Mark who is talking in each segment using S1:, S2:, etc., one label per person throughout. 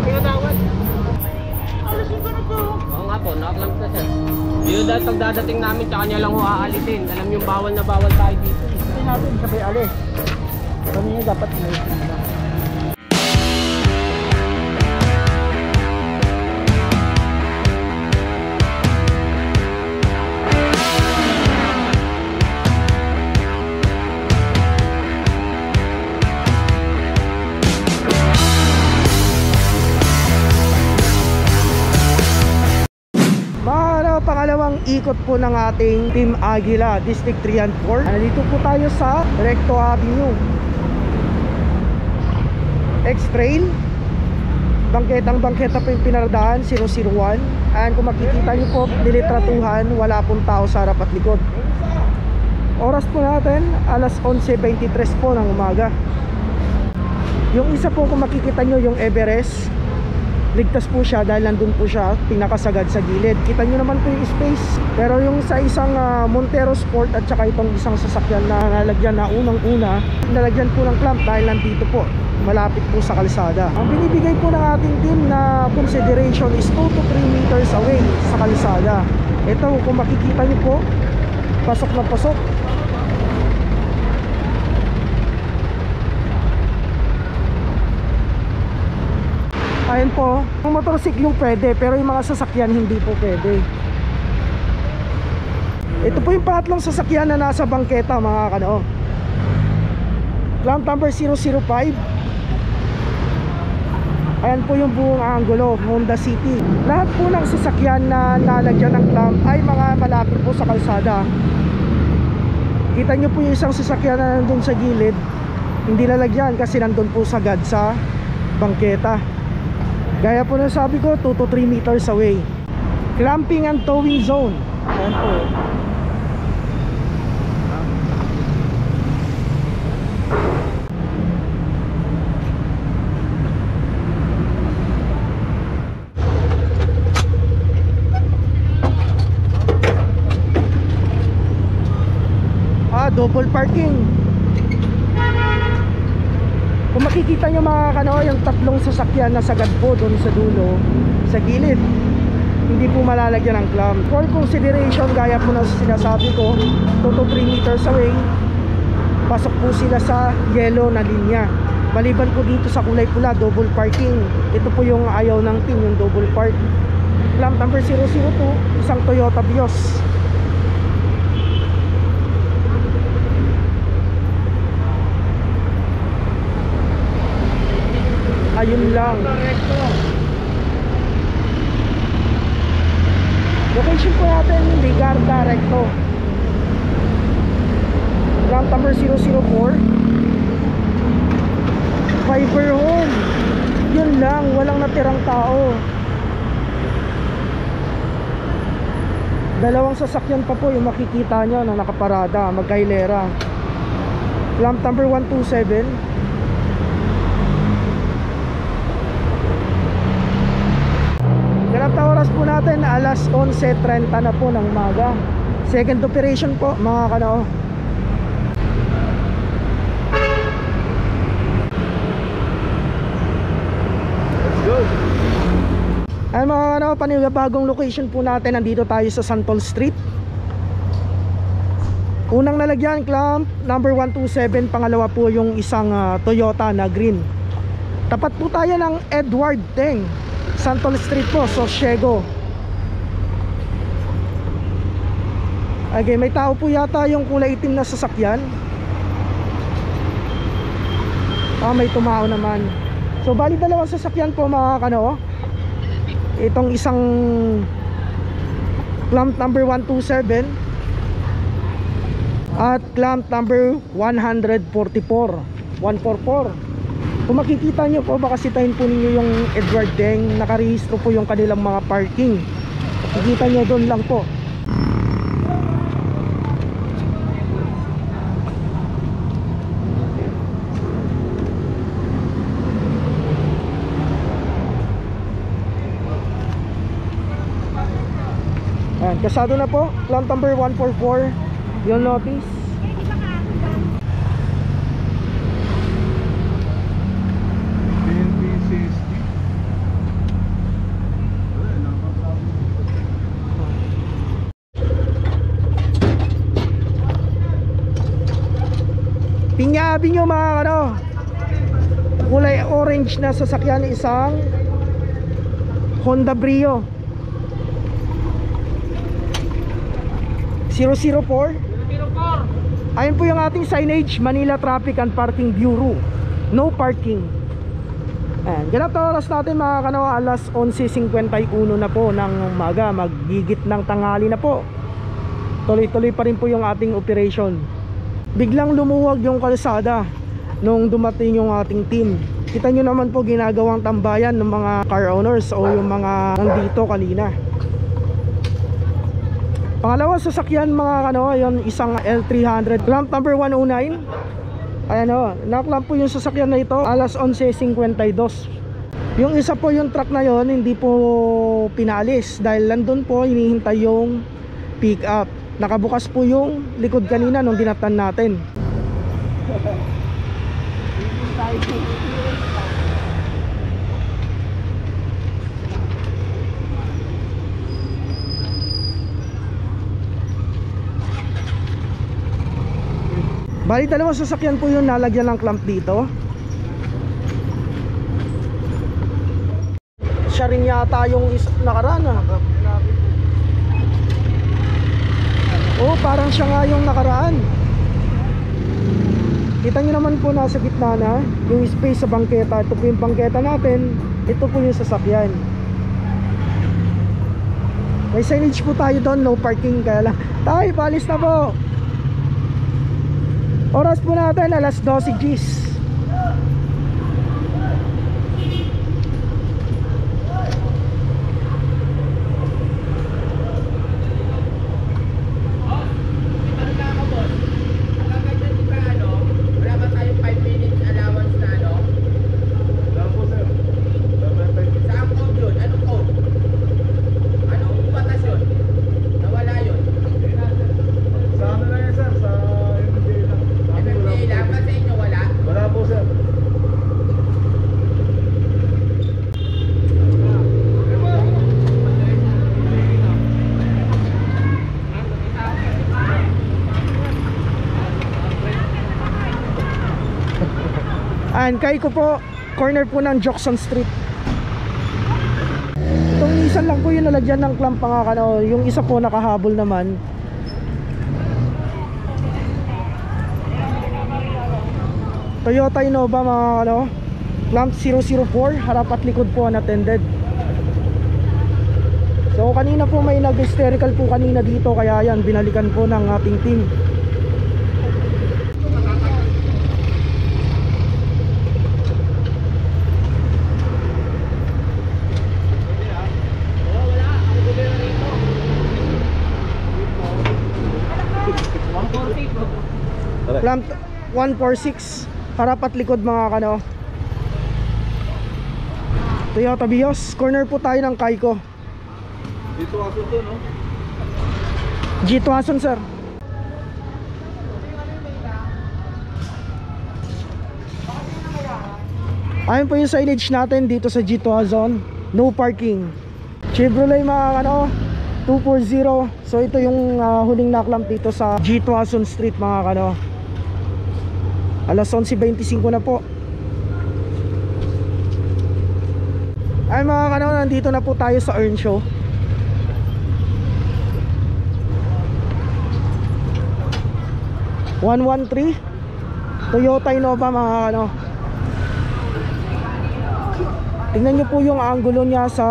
S1: Pinatawad. Alas yung ganun po. Oo nga po, nakaklamp na siya. Yun dahil pagdadating namin, tsaka niya lang ho aalisin. Alam yung bawal na bawal tayo dito.
S2: Hindi natin sabay alis. Kami niya dapat inayusin na. Pangalawang ikot po ng ating Team Aguila District 3 and 4. Nandito po tayo sa Recto Avenue, X-Trail. Bangketa po yung pinardaan, 001. And kung makikita nyo po, nilitratuhan, wala pong tao sa harap at likod. Oras po natin, alas 11:23 po ng umaga. Yung isa po, kung makikita nyo, yung Everest, ligtas po siya dahil nandun po siya pinakasagad sa gilid. Kita nyo naman po yung space. Pero yung sa isang Montero Sport at saka itong isang sasakyan na nalagyan na unang-una, nalagyan po ng clamp dahil nandito po, malapit po sa kalsada. Ang binibigay po ng ating team na consideration is 2 to 3 meters away sa kalsada. Ito, kung makikita nyo po, pasok na pasok. Ayan po, yung motorsiklo pwede, pero yung mga sasakyan hindi po pwede. Ito po yung pangatlong sasakyan na nasa bangketa, mga kano. Clamp number 005. Ayan po yung buong anggulo, Honda City. Lahat po ng sasakyan na nalagyan ng clamp ay mga malapit po sa kalsada. Kita nyo po yung isang sasakyan na nandun sa gilid, hindi lalagyan kasi nandun po sagad sa bangketa. Gaya po na sabi ko, 2 to 3 meters away. Clamping and towing zone. Ayan po. Double parking. Kung makikita nyo mga kano, yung tatlong sasakyan na sagad po doon sa dulo, sa gilid, hindi po malalagyan ng clamp. For consideration, gaya po na sinasabi ko, 2 to 3 meters away, pasok po sila sa yellow na linya. Maliban po dito sa kulay pula, double parking. Ito po yung ayaw ng team, yung double park. Clamp number 002, isang Toyota Vios. Ayun lang. Location po natin, Ligarda Recto. Clamp number 004. Fiber home. Yun lang, walang natirang tao. Dalawang sasakyan pa po yung makikita nyo na nakaparada, magkailera. Clamp number 127. Ganap na oras po natin, alas 11:30 na po ng umaga. Second operation po mga kanao. Let's go. Ay mga kanao, panibagong location po natin. Nandito tayo sa Santol Street. Unang nalagyan, clamp number 127. Pangalawa po yung isang Toyota na green. Tapat po tayo ng Edward Teng, Santol Street po, Sosiego. Okay, may tao po yata yung kulay itim na sasakyan. May tumao naman. So bali dalawang sasakyan po mga kano. Itong isang clamp number 127 at clamp number 144. Kung makikita nyo po, baka sitahin po ninyo yung Edward Teng, nakarehistro po yung kanilang mga parking. Makikita nyo doon lang po. Ayan, kasado na po, clamp number 144, yung notice. tabi nyo mga ano, kulay orange na sasakyan, isang Honda Brio 004. Ayun po yung ating signage, Manila Traffic and Parking Bureau, no parking. Ayan, ganito oras natin mga kanawa, alas 11:51 na po ng umaga, maggigit ng tanghali na po. Tuloy-tuloy pa rin po yung ating operation. Biglang lumuwag yung kalsada nung dumating yung ating team. Kita nyo naman po ginagawang tambayan ng mga car owners o yung mga nandito kanina. Pangalawa sasakyan mga ano, yon isang L300 clamp number 109. Ayan o, naklamp po yung sasakyan na ito alas 11:52. Yung isa po yung truck na yon hindi po pinalis dahil landun po hinihintay yung pick up. Nakabukas po yung likod kanina nung dinatan natin. Bali dalawang sasakyan po yun nalagyan ng clamp dito. Siya rin yata yung nakaraan ah. Oh, parang siya nga yung nakaraan. Kita nyo naman po nasa gitna na yung space sa bangketa. Ito po yung bangketa natin. Ito po yung sasakyan. May signage po tayo doon, no parking. Kaya lang tayo, paalis na po. Oras po natin alas 12 Gs. And kay ko po, corner po ng Jackson Street. Itong Nissan lang po yung nalagyan ng clamp mga kano. Yung isa po nakahabol naman. Toyota Innova mga kano, clamp 004, harap at likod po unattended. So kanina po may nag-hysterical po kanina dito, kaya yan binalikan po ng ating team. Clamp 146, harap at likod mga kano. Toyota Vios, corner po tayo ng Kaiko.
S3: G-Tucson to, no?
S2: G-Tucson sir. Ayun po yung signage natin dito sa G-Tucson, no parking. Chevrolet mga kano, 240. So ito yung huling naklamp dito sa G-Tucson Street mga kano. Alas 11:25 na po. Ay mga kano, nandito na po tayo sa Earnshaw. (113) Toyota Innova mga kano. Tingnan nyo po yung angulo niya sa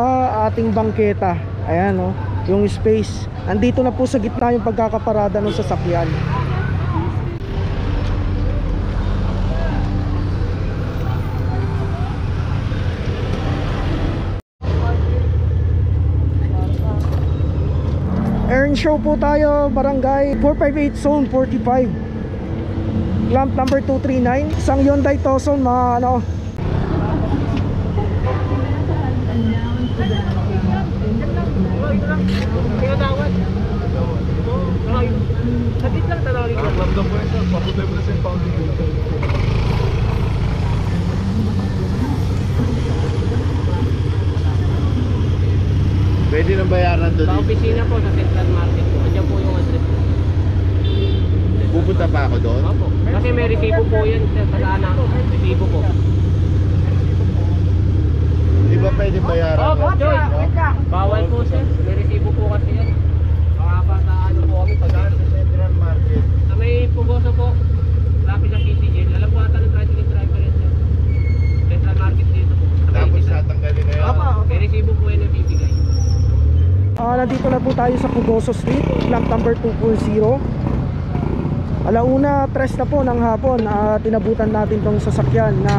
S2: ating bangketa. Ayan o, yung space. Andito na po sa gitna yung pagkakaparada ng sasakyan. Earnshaw po tayo, barangay 458 zone 45. Clamp number 239, isang Hyundai Tucson mga ano.
S1: Saglit lang tanawin ko.
S3: Ramdam mo ito, paputay mo na sa impounding dito. Pwede nang bayaran doon.
S1: Sa opisina po sa Central Market po. Andiyan po yung address.
S3: Pupunta pa ako doon?
S1: Opo. Kasi may resibo po yan, sir. Tandaan na. Resibo po.
S3: Di ba pwede bayaran?
S1: Oh, Joy. Bawal po, sir. May resibo po kasi yan. Makapataano po kami pag
S3: Saan sa Central Market?
S1: sa may Pugoso po. Lapit ng PCG. Alam po ata ng tricycle driver yan, sir. Central Market dito po. Sa may
S3: Tapos
S1: isa.
S3: tatanggalin na yun?
S1: May resibo po yan yung bibigay.
S2: Nandito na po tayo sa Pugoso Street, plant number 240. Alauna, 3 na po ng hapon, tinabutan natin tong sasakyan na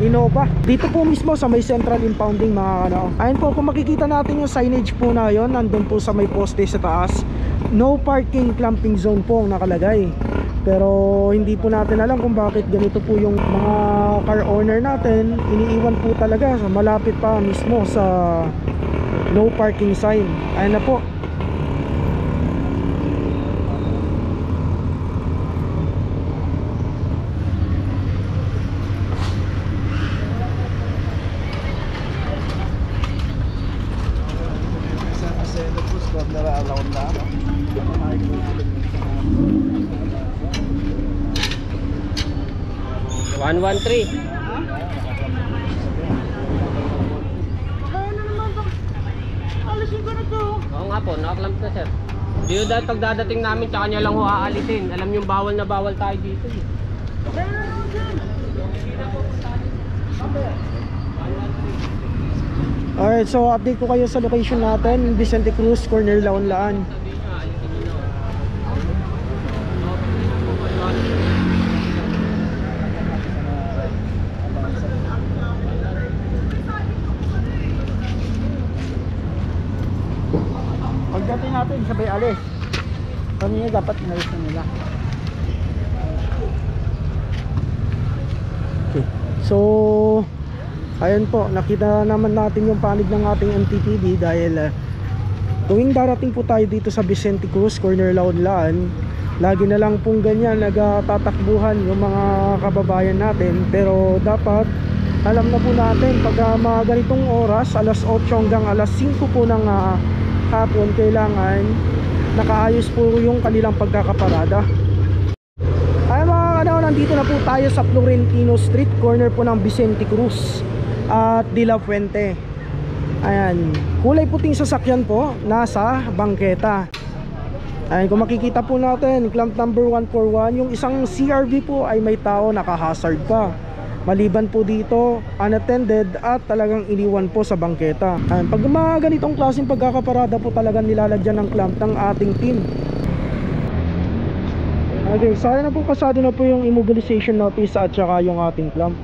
S2: Innova. Dito po mismo sa may central impounding mga ano. Ayun po, kung makikita natin yung signage po na yon, nandun po sa may poste sa taas. No parking clamping zone po ang nakalagay. Pero hindi po natin alam kung bakit ganito po yung mga car owner natin. Iniiwan po talaga malapit pa mismo sa no parking sign. Ayun na po.
S3: Kasi ito po, squad na alaon na.
S1: 113. Oo nga po, nakaklamp na, sir. Dito dahil pagdadating namin, tsaka niya lang ho aalisin. Alam yung bawal na bawal tayo dito.
S2: Alright, so update ko kayo sa location natin, Vicente Cruz, corner Laon-Laan.
S4: Pagdating natin sabay alis. Kami dapat inalis na nila.
S2: Okay. So ayun po, nakita naman natin yung panig ng ating MTPB dahil tuwing darating po tayo dito sa Vicente Cruz, corner Laon-Laan, lagi na lang pong ganyan nagtatakbuhan yung mga kababayan natin. Pero dapat alam na po natin pag mga ganitong oras, alas 8 hanggang alas 5 po ng hapon, kailangan nakaayos po yung kanilang pagkakaparada. Ay mga ano, nandito na po tayo sa Florentino Street, corner po ng Vicente Cruz at De La Fuente. Ayan, kulay puting sasakyan po, nasa bangketa. Ayan, kung makikita po natin, clamp number 141, yung isang CRV po ay may tao, naka-hazard pa. Maliban po dito, unattended at talagang iniwan po sa bangketa. Ayan, pag mga ganitong klaseng pagkakaparada po talagang nilalagyan ng clamp ng ating team. Okay, sana na po kasado na po yung immobilization notice at saka yung ating clamp.